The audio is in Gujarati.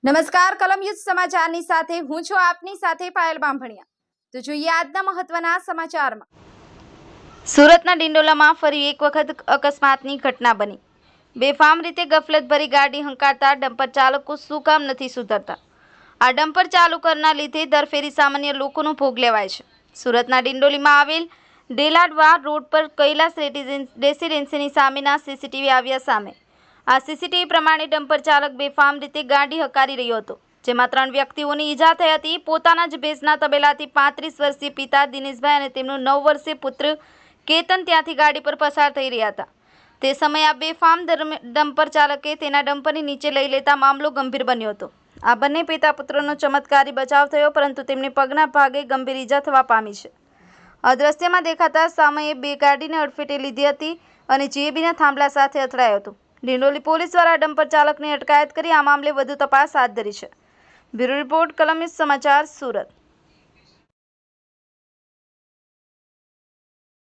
નમસ્કાર કલમ યુદ્ધ સમાચારની સાથે હું છું આપની સાથે પાયલ બાંભણિયા। તો જોઈએ આજના મહત્વના સમાચારમાં। સુરતના ડિંડોલામાં ફરી એક વખત અકસ્માતની ઘટના બની। બેફામ રીતે ગફલતભરી ગાડી હંકારતા ડમ્પર ચાલકો શું કામ નથી સુધરતા? આ ડમ્પર ચાલુ કરવાના લીધે દરફેરી સામાન્ય લોકોનો ભોગ લેવાય છે। સુરતના ડિંડોલીમાં આવેલ ડેલાડવા રોડ પર કૈલાસ રેસિડેન્સીની સામેના સીસીટીવી આવ્યા સામે। આ સીસીટીવી પ્રમાણે ડમ્પર ચાલક બેફામ રીતે ગાડી હંકારી રહ્યો હતો, જેમાં 3 વ્યક્તિઓની ઈજા થઈ હતી। પોતાના જ ભેંસના તબેલાથી 35 વર્ષીય પિતા દિનેશભાઈ અને તેમનું 9 વર્ષીય પુત્ર કેતન ત્યાંથી ગાડી પર પસાર થઈ રહ્યા હતા। તે સમયે આ બેફામ ડમ્પર ચાલકે તેના ડમ્પરની નીચે લઈ લેતા મામલો ગંભીર બન્યો હતો। આ બંને પિતા પુત્રનો ચમત્કારી બચાવ થયો, પરંતુ તેમને પગના ભાગે ગંભીર ઈજા થવા પામી છે। આ દ્રશ્યમાં દેખાતા સમયે બે ગાડીને અડફેટે લીધી હતી અને જીએબીના થાંભલા સાથે અથડાયો હતો। ડિંડોલી પોલીસ દ્વારા ડમ્પર ચાલકની અટકાયત કરી આ મામલે વધુ તપાસ હાથ ધરી છે। બ્યુરો રિપોર્ટ, કલમ યુદ્ધ સમાચાર, સુરત।